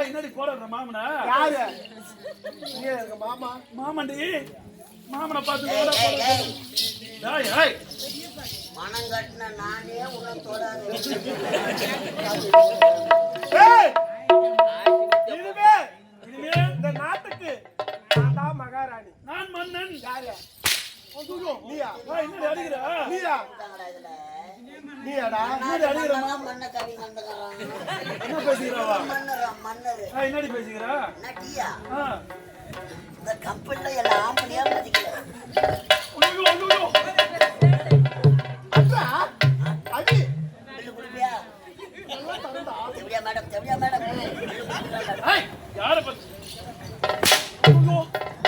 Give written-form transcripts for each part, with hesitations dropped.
என்னடி போடுற மாமனா யாரு நீ எங்க மாமா மாமண்டி மாமனை பார்த்து மனம் கட்டின நானே உன்னை தொடாது. இனிமே இந்த நாட்டுக்கு நான் தான் மகாராணி. நான் மன்னன். யாரு நீயா என்ன அடிக்கிற நீயா நீயாடா மண்ண கவி கண்டுக்கிறான். என்ன பேசுகிறவா மன்னர் என்னடி பேசுகிறா நட்டியா இந்த கப்பல்ல எல்லாம் ஆம்பளையா மதிக்கல. அடி பில்லு குடிப்பியா? தேவடியா மேடம் தேவடியா மேடம் யார பத்தி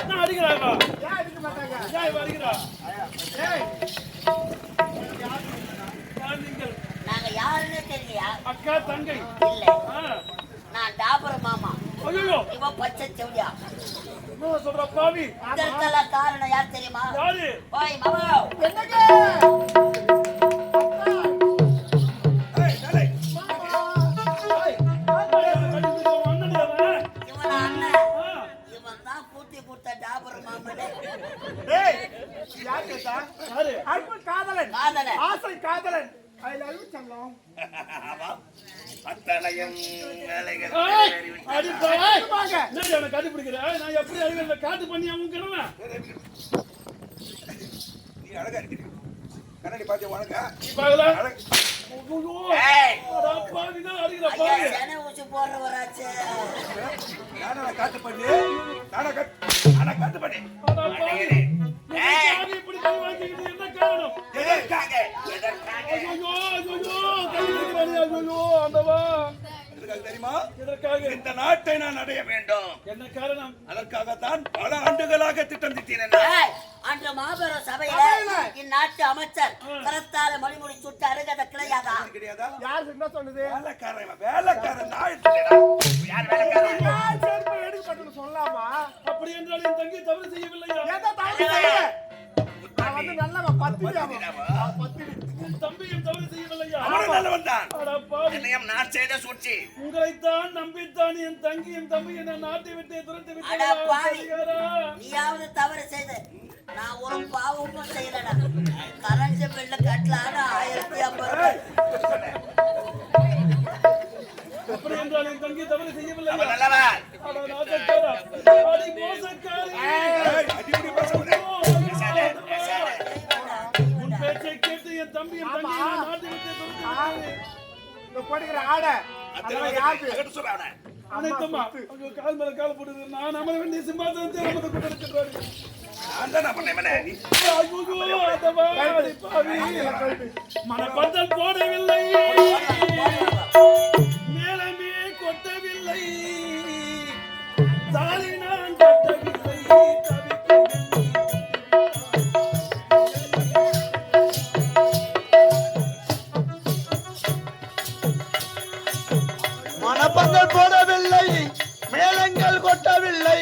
என்ன அடிக்கிறாங்க? ஏன் அடிக்க மாட்டாங்க? ஏன் இவ அடிக்கிறா? ஏய் யார் நீங்கள்? நாங்க யாருன்னே தெரியலையா? அக்கா தங்கை இல்ல நான் டாபர் மாமா. ஐயோ இவ பச்சை செவடியா. என்ன சொல்ற பாவி? இதற்கெல்லாம் காரணம் யார் தெரியுமா? யாரு? ஓய் மாமா என்னங்க காதலன் ஆசை காதலன் கண்டுபிடிக்கிற நான் எப்படி அழுகல காட்டு பண்ணி அவங்க நீ அழகா இருக்கிற கண்ணாடி பாத்து வணங்க நீ பாக்கல காட்டு பண்ணி காட்டு பண்ணி என்ன காரணம் தெரியுமா இந்த நாட்டை நான் அடைய வேண்டும். என்ன காரணம்? அதற்காகத்தான் பல ஆண்டுகளாக திட்டம் தீட்டினேன். அன்று மாபெரும் சபையில இந்நாட்டு அமைச்சர் கரத்தால மணிமுடி சுட்டு அருகத கிடையாதா? யார் என்ன சொன்னது? வேலைக்காரன் சொல்லாமா? அப்படி என்றால் என் தங்கி தவறு செய்யவில்லையா? தம்பியும் தவறு செய்யவில்லையா? உங்களைத்தான் நம்பித்தான் என் தங்கியும் தம்பியும் என் நாட்டை விட்டு துரத்து விட்டு நீயாவது தவறு செய்த நான் ஒரு பாவமும் செய்யலடா. கரண்ட் பில்ல கட்டலான 1050. அப்படி என்றால் என் தங்கி தவறு செய்யவில்லையா? உன் பேச்சை கேட்டு என் தம்பியும் தங்கியும் நாட்டை விட்டு போடுகிற ஆடை அனைத்தம்மா கால் மேல கால் போடுது. நான் அமர வேண்டிய சிம்மாசனத்தை அமர்ந்து கொண்டிருக்கிறாரு. மனப்பந்தல் போடவில்லை, மேலமே கொட்டவில்லை, தாலி நான் கட்டவில்லை, மனப்பந்தல் போடவில்லை, மேளங்கள் கொட்டவில்லை,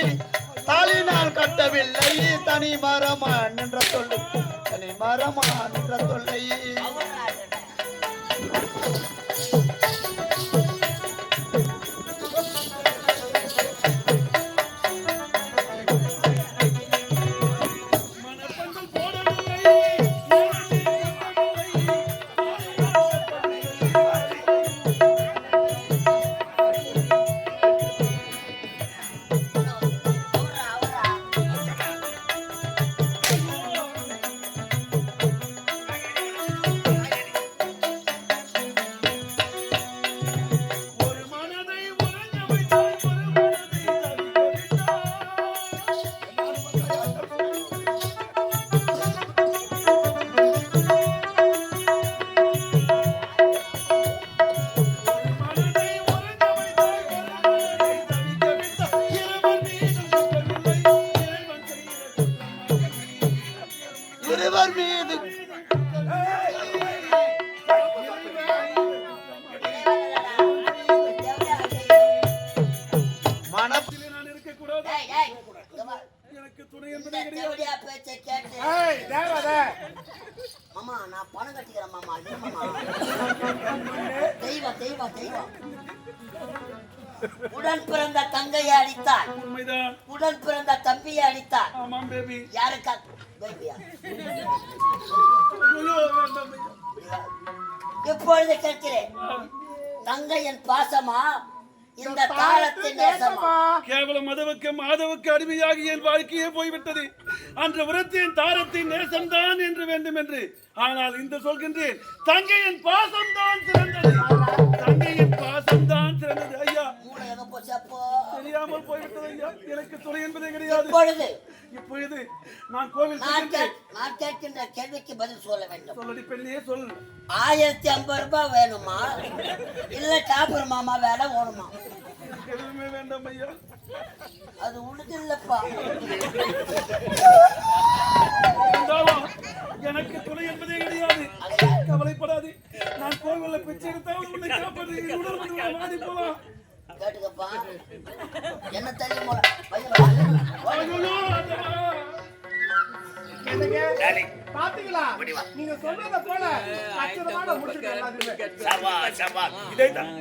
தாலி நான் கட்டவில்லை, தனி மரமா நின்ற தொல்லை, தனி மரமா நின்ற தொல்லை. மாமா நான் பணம் கட்டிக்கிறேன் மாமா. தெய்வம் தெய்வம் தெய்வம் உடன் பிறந்த தங்கையை அடித்தான், உண்மைதான். உடன் பிறந்த தம்பியை அடித்தான். ஆமாம் பேபி. யாருக்கா பேபியா? ஐயோ, வேண்டாம் ஐயா. இப்பொழுது கேட்கிறேன், தங்கையின் பாசமா இந்த தாளத்தின் நேசமா? கேவலம் மதவுக்கு மாதவுக்கு அடிமையாகி என் வாழ்க்கையே போய்விட்டது. அன்று விரத்தின் தாரத்தின் நேசம்தான் என்று வேண்டும் என்று. ஆனால் இந்த சொல்கின்றேன், தங்கையின் பாசம்தான் சிறந்தது. தங்கையின் பாசம்தான் சிறந்தது. ஐயா, மூளை எங்க போச்சு அப்போ? தெரியாமல் போய்விட்டது ஐயா. எனக்கு துணை என்பதே கிடையாது. இப்பொழுது நான் கோவில் செல்கின்றேன். நான் கேட்கின்ற கேள்விக்கு பதில் சொல்ல வேண்டும். சொல்லடி பெண்ணே, சொல். 1050 ரூபாய் வேணுமா, இல்ல டாபர் மாமா வேலை வேணுமா? எதுவுமே வேண்டாம் ஐயா. அது உனக்கு இல்லப்பா. இருந்தாலும் எனக்கு துணை என்பதே கிடையாது. கவலைப்படாது. நான் கோவில்ல பிச்சை எடுத்தாவது உன்னை காப்பாற்றி வாடி போலாம். கேட்டுக்கப்பா, என்ன தள்ளி போல பாத்தீங்களா? நீங்க சொல்றத போல அச்சரமான முடிச்சுட்டு இதேதான்.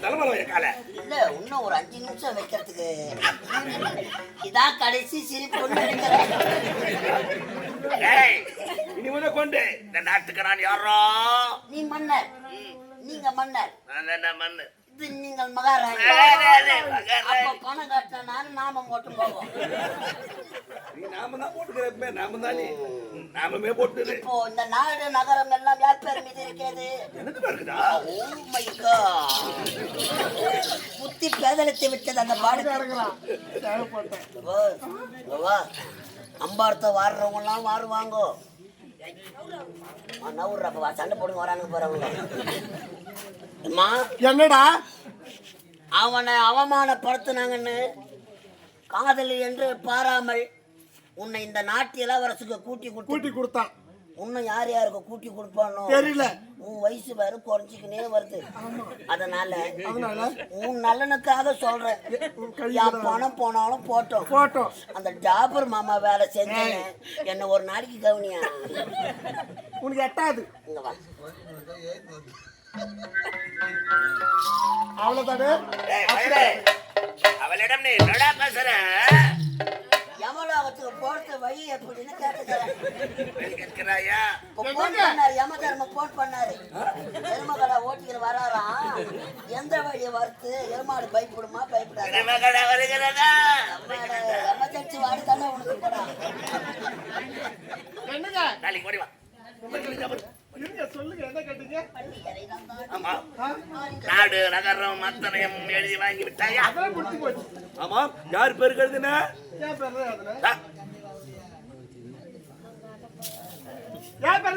தலைமலை கால இல்ல, இன்னும் ஒரு 5 நிமிஷம் வைக்கிறதுக்கு. இதான் கடைசி சிரிப்புன்னு நினைக்கிறேன். இனி முத கொண்டு இந்த நாட்டுக்கு நான் யாரோ? நீ மன்னர், நீங்க மன்னர், நான் மண்ணு. இது நீங்கள் மகாராணி. அப்ப பணம் கட்டினா நாம மட்டும் போவோம். நீ நாம தான் போட்டுக்கிறப்ப நாம தானே நாமமே போட்டுது. இப்போ இந்த நாடு நகரம் எல்லாம் யார் பேர் மீது இருக்கிறது? எனக்கு இருக்குதா? Oh my God. புத்தி பேதலித்து விட்டது அந்த பாடு. அம்பார்த்த வாடுறவங்க எல்லாம் வாருவாங்கோ. நவுறப்ப சண்டை போடுங்க வரானுங்க போறவங்க. என்னடா அவனை அவமானப்படுத்தினாங்கன்னு காதலி என்று பாராமல் உன்னை இந்த நாட்டு இளவரசுக்கு கூட்டி கொடுத்தான். இன்னும் யார் யாருக்கு கூட்டி கொடுப்பானோ தெரியல. உன் வயசு வேற குறைஞ்சிக்கினே வருது. அதனால உன் நலனுக்காக சொல்றேன். என் பணம் போனாலும் போட்டோம். அந்த டாபர் மாமா வேலை செஞ்சேன். என்ன ஒரு நாளைக்கு கவனியா? உனக்கு எட்டாது. இங்க வா. அவ்வளவுதானே? அவளிடம் நீ என்னடா பேசுற? யமலோகத்துக்கு போறது வழி எப்படின்னு கேட்கிறாயா? யம தர்ம போன் பண்ணாரு. எருமகடா ஓட்டிக்கிற வராராம். எந்த வழியை வறுத்து எருமாடு பயப்படுமா பயப்படாது? எமர்ஜென்சி வாடி தானே உனக்கு போடா. என்னங்க நாளைக்கு ஓடி வா. சொல்லுங்க, என்ன கேட்டீங்க? ஆமா, நாடு நகரம் அத்தனையும் எழுதி வாங்கி விட்டாயா? அதெல்லாம் முடிஞ்சு போச்சு. ஆமா, யார் பேருக்கு எழுதுன? என் பேர்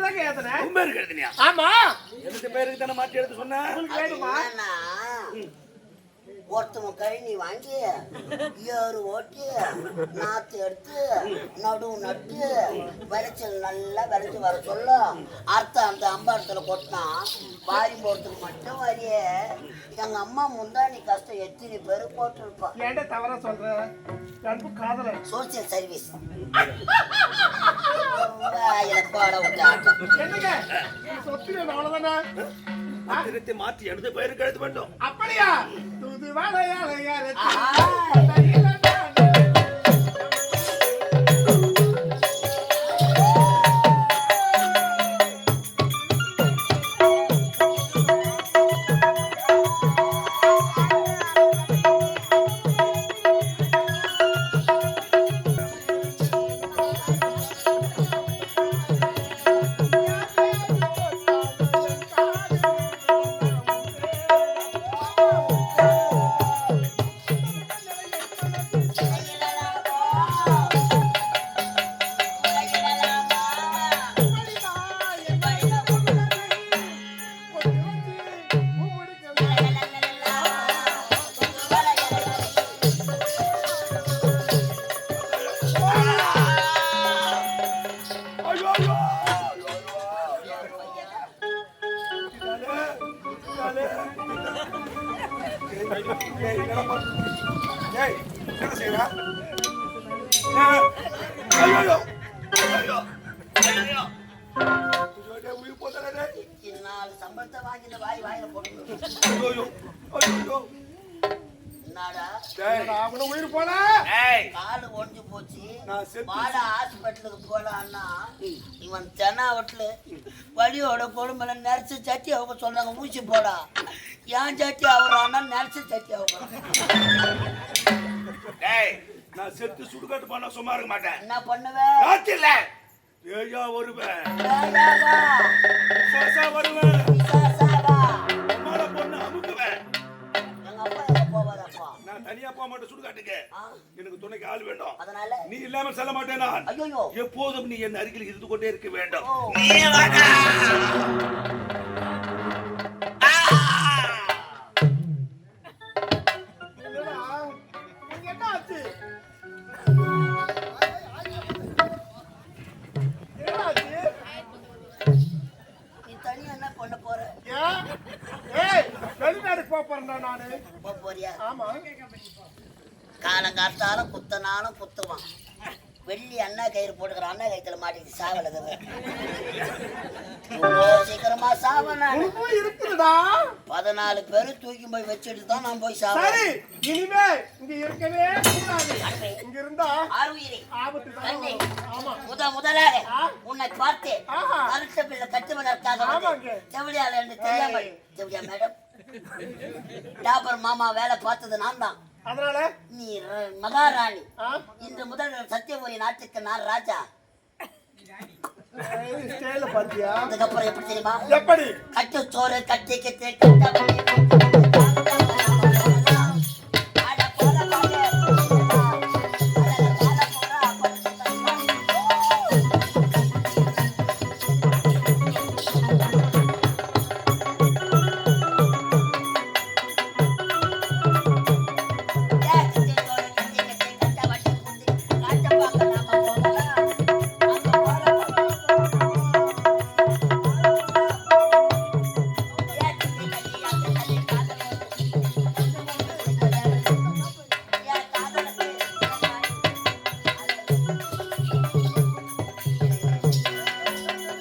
தான் எழுதுனேன். உன் பேருக்கு எழுதுனியா? ஆமா. எனக்கு பேருக்கு தானே மாற்றி எழுத சொன்ன. உங்களுக்கு வேணுமா? ஒருத்தவங்க கழனி வாங்கி ஏறு ஓட்டி நாத்து எடுத்து நடுவு நட்டு விளைச்சல் நல்லா விளைச்சு வர சொல்ல அர்த்தம் அந்த அம்பாரத்துல கொட்டினா வாரி போறதுக்கு மட்டும் வரிய எங்க அம்மா முந்தானி கஷ்டம் எத்தனை பேரு போட்டுருப்பான். ஏன்டா தவறா சொல்ற? அன்பு காதலன். Social service. பாட விட்டு ஆட்டம். என்னங்க சொத்து அவ்வளவுதானே? திருத்தி மாற்றி எழுத பேருக்கு எழுத வேண்டும். அப்படியா? தூது வாழையாளையார என்ன செய்யறா? நாலு சம்பளத்தை வாங்கி இந்த வாயில போட்டு ஐயோ ஐயோ என்னடா டேய் அவன உயிர் போல ஏய் காடு ஒடிஞ்சு போச்சு நான் செத்து வாடா ஹாஸ்பிட்டலுக்கு போலான்னா இவன் தென்னாவட்டில் வழியோட கொடுமலை நரிசு சட்டி அவங்க சொன்னாங்க ஊசி போடா ஏன் சட்டி அவரானா நரிசு சட்டி அவங்க டேய் நான் செத்து சுடுகாட்டு பண்ண சும்மா இருக்க மாட்டேன் என்ன பண்ணுவேன் ராத்திரில ஏயா வருவேன் ஏயாவா? சாசா வருவேன் விசாசாவா? அம்மால பொண்ணு அமுக்குவேன் எங்க அப்பா எங்க போவாரப்பா? நான் தனியா போக மாட்டேன் சுடுகாட்டுக்கு ஆ, எனக்கு துணைக்கு ஆள் வேண்டும் அதனால நீ இல்லாம செல்ல மாட்டேன் நான் ஐயோ எப்போதும் நீ என் அருகில் இருந்து கொண்டே இருக்க வேண்டும் ஓ. நீ வாடா. என்னடா இங்க என்ன ஆச்சு என்ன ஆச்சு நீ தனியா என்ன பண்ண போற? ஏன் ஏய் வெளிநாடு போறேன்டா நானு போப் போறியா? ஆமா காலங்காத்தாலும் குத்தனாலும் குத்துவான். வெள்ளி அண்ணா கயிறு போட்டுக்கிற அண்ணா கயிற்றுல மாட்டிட்டு சாவலுது. சீக்கிரமா சாவனா? உனக்கும் இருக்குதுடா 14 பேரு தூக்கி போய் வச்சுட்டு தான் நான் போய் சரி சாவேன். இனிமே இங்க இருக்கவே கூடாது இங்க இருந்தா ஆறுயிரே, ஆபத்து கண்ணே, தான் ஆமா முதலாக ஆ. உன்னை பார்த்தேன். ஆஹா. கருத்த பிள்ளை கட்டுவதற்காக ஆமாங்க. செவிலியால என்று தெரியாமல் செவிலியா மேடம் டாபர் மாமா வேலை பார்த்தது நான் தான். அதனால நீ மகாராணி. ஆ? இன்று முதல் சத்தியபுரி நாட்டுக்கு நான் ராஜா. ஸ்டைல பாத்தியா அதுக்கப்புறம் எப்படி தெரியுமா? எப்படி கட்டு சோறு கட்டி கிட்டு கட்டபடி அட போற பாரு.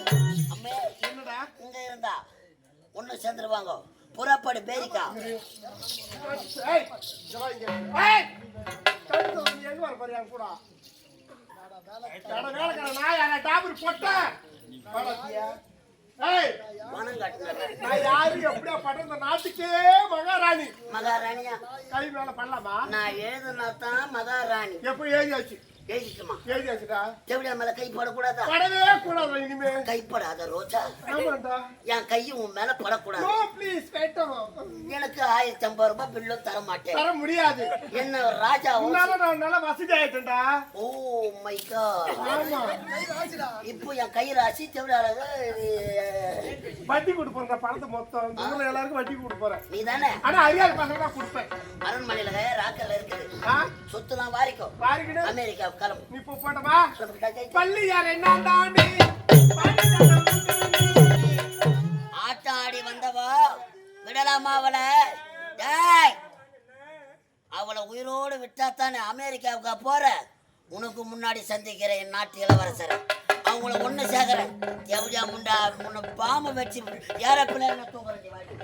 என்னடா இங்க இருந்தா ஒண்ணு சேர்ந்துருவாங்க. புறப்படு பேரிக்கா. ஏய் ஜவா இங்க ஏய் கடுத்து வந்து எங்க வர போறியா கூட வேலைக்கார நான் யாரா டாபர் போட்ட பாத்தியா ஏய் பணம் கட்டுறேன். நான் யாரு எப்படியா பட்ட இந்த நாட்டுக்கே மகாராணி மகாராணியா? கை மேல பண்ணலாமா நான் எழுதுனா தான் மகாராணி. எப்ப ஏறியாச்சு எழுதிக்குமா? ஏறியாச்சுடா செவிலியா மேல கை போடக்கூடாதா? படவே கூடாது இனிமே கைப்படாத ரோஜா. ஆமாண்டா என் கையும் உன் மேல படக்கூடாது. நோ ப்ளீஸ் கேட்டோம் எனக்கு 1050 ரூபாய் பில்லும் தர மாட்டேன். தர முடியாது என்ன ராஜாவும்? உன்னால நான் நல்ல வசதி ஆயிட்டேன்டா ஓ மை காட். ஆமா இப்போ என் கை ராசி செவிலியாளர் வட்டி கொடுப்பேன் பணத்தை மொத்தம் இந்த ஊர்ல எல்லாருக்கும் வட்டி கொடுப்பேன் நீ தானே? ஆனா அறியாத பசங்க தான் கொடுப்பேன் அரண்மனையில ராக்கல்ல இருக்குது. ஆ? சொத்துலாம் வாரிக்கோ. பாருங்கடு அமெரிக்கா கிளம்பு. நீ இப்போ போட்டமா கிளம்பிட்டா பள்ளி யார் என்னடா நீ ஆட்டம் ஆடி வந்தவா விடலாமா அவளை? டேய், அவளை உயிரோடு விட்டா தானே அமெரிக்காவுக்கு போற. உனக்கு முன்னாடி சந்திக்கிற என் நாட்டு இளவரசர் அவங்கள ஒண்ணு சேர்க்கிறேன். எவ்வளோ முண்டா உன்னை பாம்பு வச்சு ஏற பிள்ளை தூங்குறேன்.